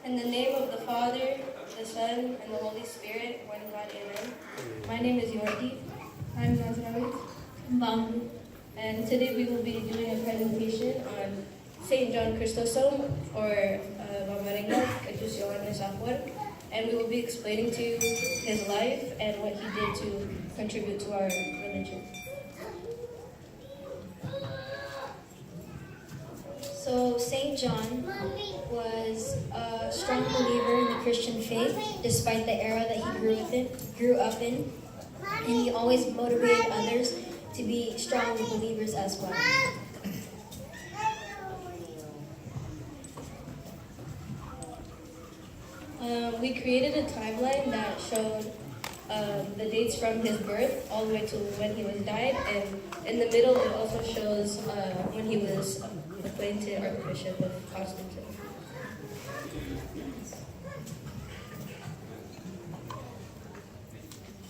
In the name of the Father, the Son, and the Holy Spirit, one God, amen. My name is Yordi. I'm Nazrawi. I'm Beamlak. And today we will be doing a presentation on St. John Chrysostom, or Kidus, Yohannes, Afework. And we will be explaining to you his life and what he did to contribute to our religion. So St. John was a strong believer in the Christian faith despite the era that he grew up in, and he always motivated others to be strong believers as well. We created a timeline that showed the dates from his birth all the way to when he was died, and in the middle it also shows when he was appointed Archbishop of Constantine.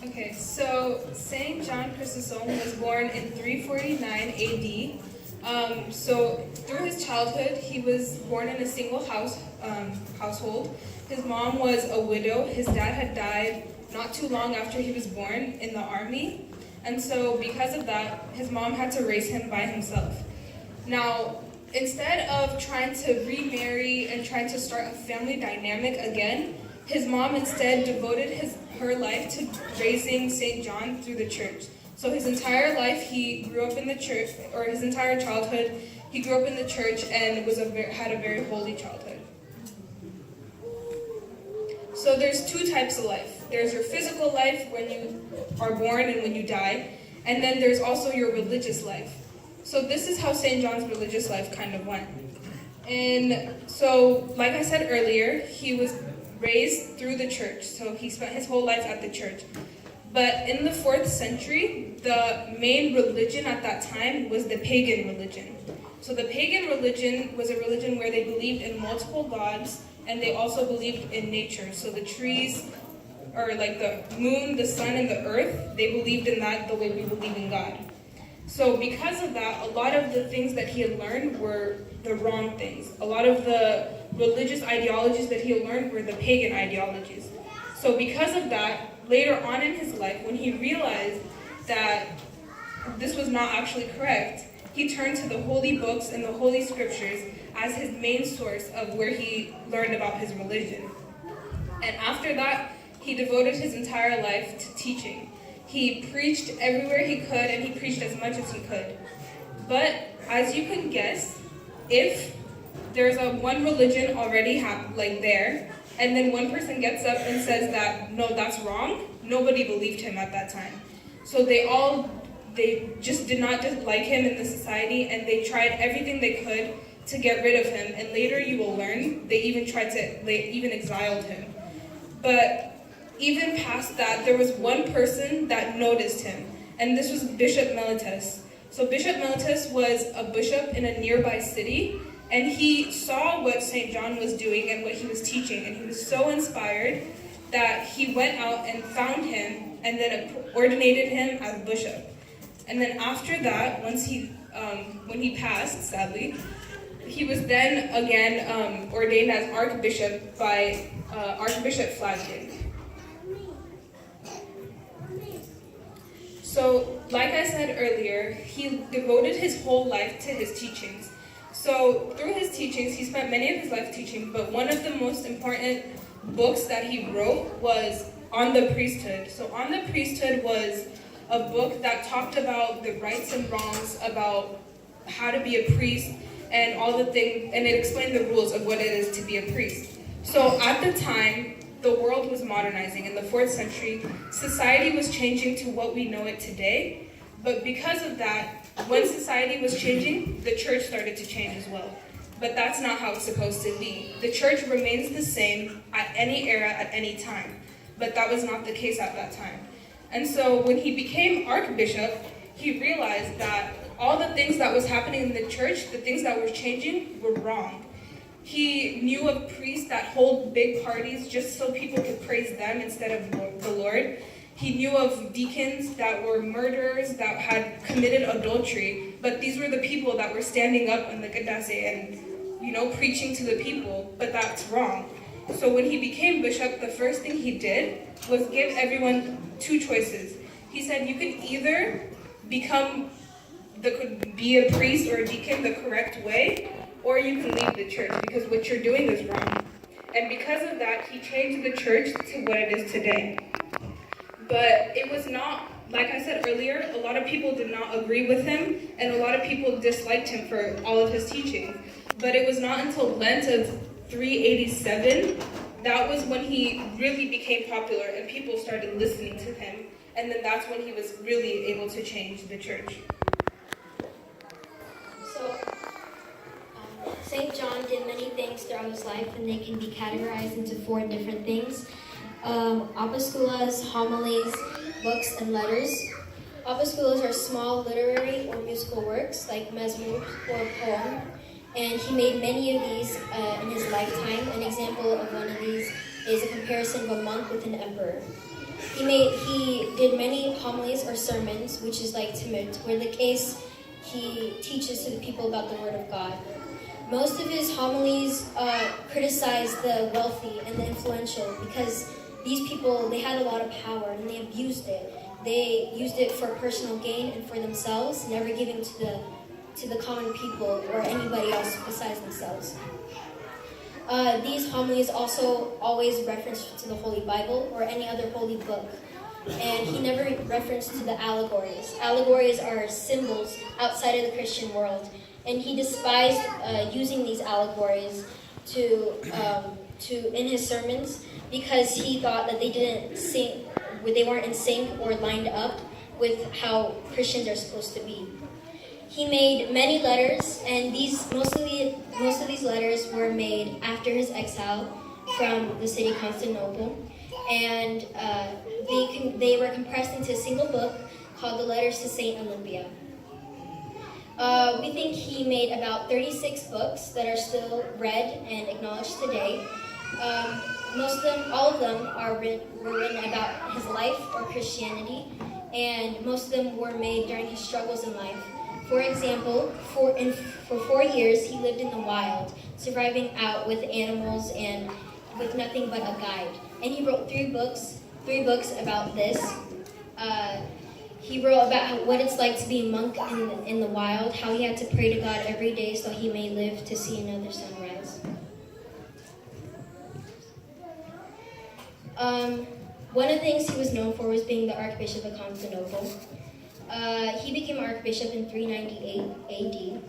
Okay, so St. John Chrysostom was born in 349 AD. So through his childhood, he was born in a single household. His mom was a widow. His dad had died not too long after he was born in the army. And so because of that, his mom had to raise him by himself. Now, instead of trying to remarry and trying to start a family dynamic again, his mom instead devoted her life to raising St. John through the church. So his entire life, he grew up in the church, or his entire childhood, he grew up in the church and had a very holy childhood. So there's two types of life. There's your physical life when you are born and when you die, and then there's also your religious life. So this is how St. John's religious life kind of went. And so, like I said earlier, he was raised through the church, so he spent his whole life at the church. But in the 4th century, the main religion at that time was the pagan religion. So the pagan religion was a religion where they believed in multiple gods, and they also believed in nature. So the trees, or like the moon, the sun, and the earth, they believed in that the way we believe in God. So because of that, a lot of the things that he had learned were the wrong things. A lot of the religious ideologies that he had learned were the pagan ideologies. So because of that, later on in his life, when he realized that this was not actually correct, he turned to the holy books and the holy scriptures as his main source of where he learned about his religion. And after that, he devoted his entire life to teaching. He preached everywhere he could, and he preached as much as he could. But as you can guess, if there's one religion already there, and then one person gets up and says that, no, that's wrong, nobody believed him at that time. So they just did not like him in the society, and they tried everything they could to get rid of him. And later you will learn, they even exiled him. But even past that, there was one person that noticed him, and this was Bishop Mellitus. So Bishop Mellitus was a bishop in a nearby city, and he saw what St. John was doing and what he was teaching, and he was so inspired that he went out and found him and then ordinated him as bishop. And then after that, when he passed, sadly, he was then again ordained as archbishop by Archbishop Flavian. So, like I said earlier, he devoted his whole life to his teachings. So, through his teachings, he spent many of his life teaching, but one of the most important books that he wrote was On the Priesthood. So, On the Priesthood was a book that talked about the rights and wrongs, about how to be a priest, and all the things, and it explained the rules of what it is to be a priest. So, at the time, the world was modernizing. In the 4th century, society was changing to what we know it today. But because of that, when society was changing, the church started to change as well. But that's not how it's supposed to be. The church remains the same at any era, at any time. But that was not the case at that time. And so when he became archbishop, he realized that all the things that was happening in the church, the things that were changing, were wrong. He knew of priests that hold big parties just so people could praise them instead of the Lord. He knew of deacons that were murderers, that had committed adultery, but these were the people that were standing up in the Kidus and, preaching to the people, but that's wrong. So when he became bishop, the first thing he did was give everyone two choices. He said you could either be a priest or a deacon the correct way, or you can leave the church because what you're doing is wrong. And because of that, he changed the church to what it is today. But it was not, like I said earlier, a lot of people did not agree with him, and a lot of people disliked him for all of his teachings. But it was not until Lent of 387, that was when he really became popular and people started listening to him. And then that's when he was really able to change the church. So, St. John did many things throughout his life, and they can be categorized into 4 different things. Opusculas, homilies, books, and letters. Opusculas are small literary or musical works, like mezmur or poem, and he made many of these in his lifetime. An example of one of these is a comparison of a monk with an emperor. He did many homilies or sermons, which is like Timhrt, where the case he teaches to the people about the Word of God. Most of his homilies criticize the wealthy and the influential because these people, they had a lot of power and they abused it. They used it for personal gain and for themselves, never giving to the common people or anybody else besides themselves. These homilies also always reference to the Holy Bible or any other holy book. And he never referenced to the allegories. Allegories are symbols outside of the Christian world. And he despised using these allegories in his sermons because he thought that they weren't in sync or lined up with how Christians are supposed to be. He made many letters, and most of these letters were made after his exile from the city of Constantinople, and they were compressed into a single book called the Letters to Saint Olympia. We think he made about 36 books that are still read and acknowledged today. All of them were written about his life or Christianity, and most of them were made during his struggles in life. For example, for 4 years he lived in the wild, surviving out with animals and with nothing but a guide. And he wrote 3 books about this. He wrote about what it's like to be a monk in the wild, how he had to pray to God every day so he may live to see another sunrise. One of the things he was known for was being the Archbishop of Constantinople. He became Archbishop in 398 AD,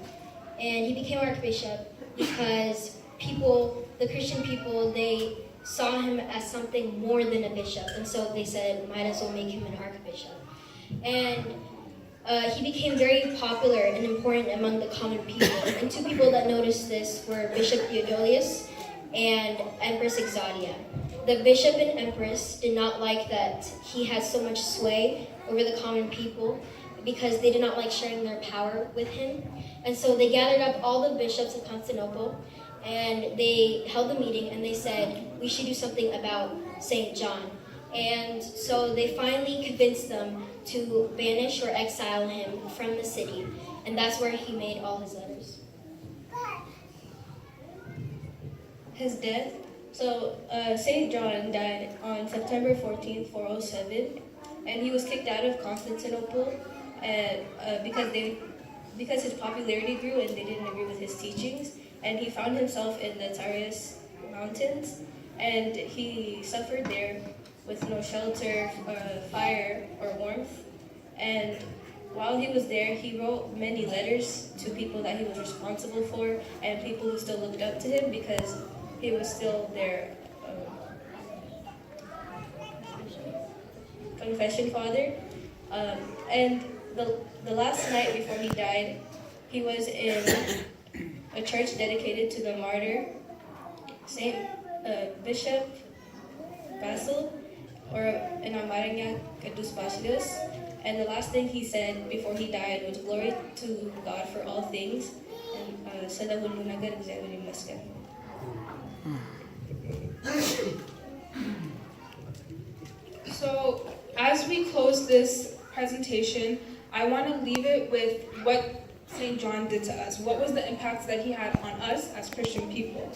and he became Archbishop because the Christian people, they saw him as something more than a bishop, and so they said, might as well make him an Archbishop. And he became very popular and important among the common people, and 2 people that noticed this were Bishop Theodolius and Empress Exodia. The bishop and empress did not like that he had so much sway over the common people because they did not like sharing their power with him. And so they gathered up all the bishops of Constantinople and they held a meeting and they said, we should do something about St. John. And so they finally convinced them to banish or exile him from the city. And that's where he made all his letters. His death. So St. John died on September 14th, 407, and he was kicked out of Constantinople because his popularity grew and they didn't agree with his teachings. And he found himself in the Taurus Mountains, and he suffered there with no shelter, fire, or warmth. And while he was there, he wrote many letters to people that he was responsible for and people who still looked up to him because he was still their confession father. And the last night before he died, he was in a church dedicated to the martyr, Saint Bishop Basil, or in Amaranya Kidus. And the last thing he said before he died was glory to God for all things. And So, as we close this presentation, I want to leave it with what St. John did to us? What was the impact that he had on us as Christian people?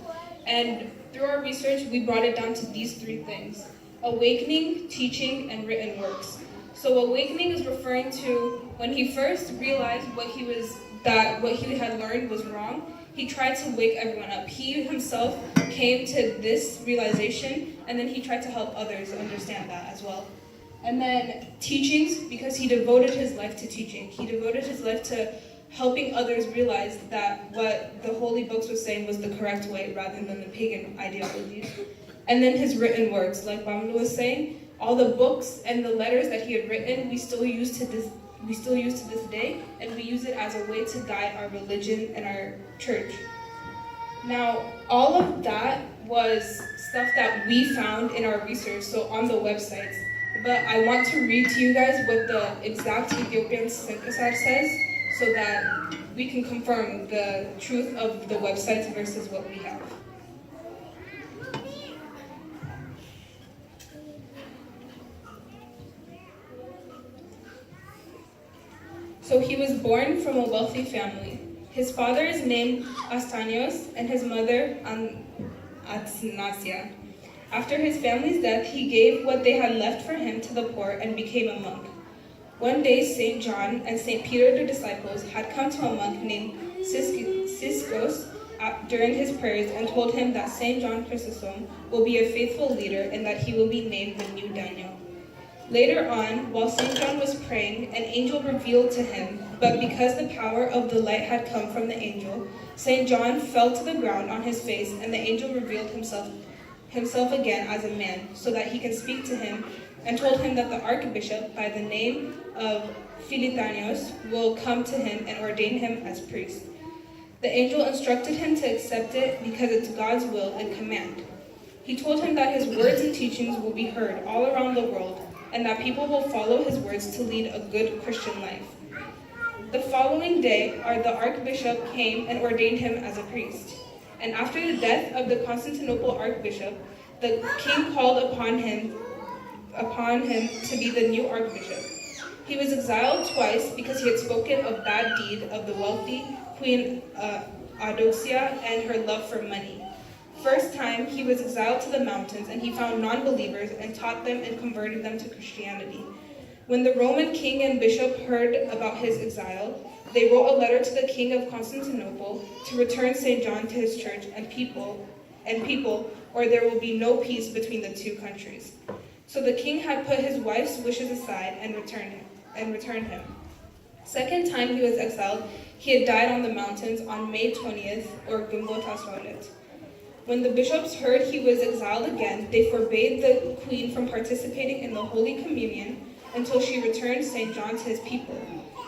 And through our research, we brought it down to these three things: awakening, teaching, and written works. So awakening is referring to when he first realized what he had learned was wrong. He tried to wake everyone up. He himself came to this realization, and then he tried to help others understand that as well. And then teachings, because he devoted his life to teaching. He devoted his life to helping others realize that what the holy books were saying was the correct way rather than the pagan ideologies. And then his written works, like Beamlak was saying, all the books and the letters that he had written, we still use to this day, and we use it as a way to guide our religion and our church. Now, all of that was stuff that we found in our research, so on the websites. But I want to read to you guys what the exact Ethiopian senbet says, so that we can confirm the truth of the websites versus what we have. So he was born from a wealthy family. His father is named Astanios and his mother Atnasia. After his family's death, he gave what they had left for him to the poor and became a monk. One day, St. John and St. Peter, the disciples, had come to a monk named Siskos during his prayers and told him that St. John Chrysostom will be a faithful leader and that he will be named the new Daniel. Later on, while St. John was praying, an angel revealed to him, but because the power of the light had come from the angel, St. John fell to the ground on his face, and the angel revealed himself again as a man, so that he can speak to him, and told him that the archbishop, by the name of Philitanios, will come to him and ordain him as priest. The angel instructed him to accept it because it's God's will and command. He told him that his words and teachings will be heard all around the world, and that people will follow his words to lead a good Christian life. The following day, the archbishop came and ordained him as a priest. And after the death of the Constantinople archbishop, the king called upon him to be the new archbishop. He was exiled twice because he had spoken of bad deed of the wealthy Queen Eudoxia and her love for money. First time, he was exiled to the mountains, and he found non-believers and taught them and converted them to Christianity. When the Roman king and bishop heard about his exile, they wrote a letter to the king of Constantinople to return St. John to his church and people, or there will be no peace between the two countries. So the king had put his wife's wishes aside and returned him. Second time he was exiled, he had died on the mountains on May 20th, or Gimbot Asrolet. When the bishops heard he was exiled again, they forbade the queen from participating in the Holy Communion until she returned St. John to his people.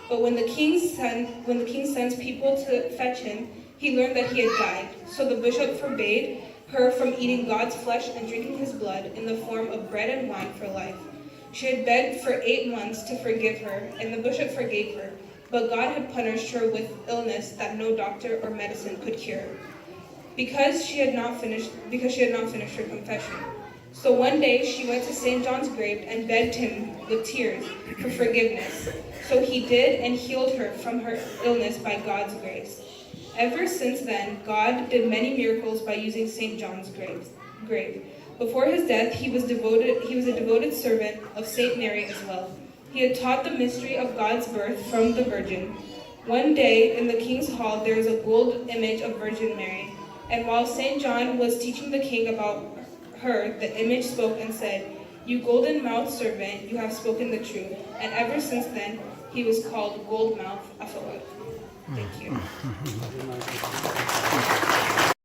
But when the king sends people to fetch him, he learned that he had died. So the bishop forbade her from eating God's flesh and drinking his blood in the form of bread and wine for life. She had begged for 8 months to forgive her, and the bishop forgave her. But God had punished her with illness that no doctor or medicine could cure, because she had not finished her confession. So one day she went to St. John's grave and begged him with tears for forgiveness. So he did, and healed her from her illness by God's grace. Ever since then, God did many miracles by using St. John's grave. Before his death, he was a devoted servant of St. Mary as well. He had taught the mystery of God's birth from the Virgin. One day, in the king's hall, there was a gold image of Virgin Mary. And while St. John was teaching the king about her, the image spoke and said, "You golden-mouthed servant, you have spoken the truth." And ever since then, he was called Gold-Mouthed Afework. Thank you.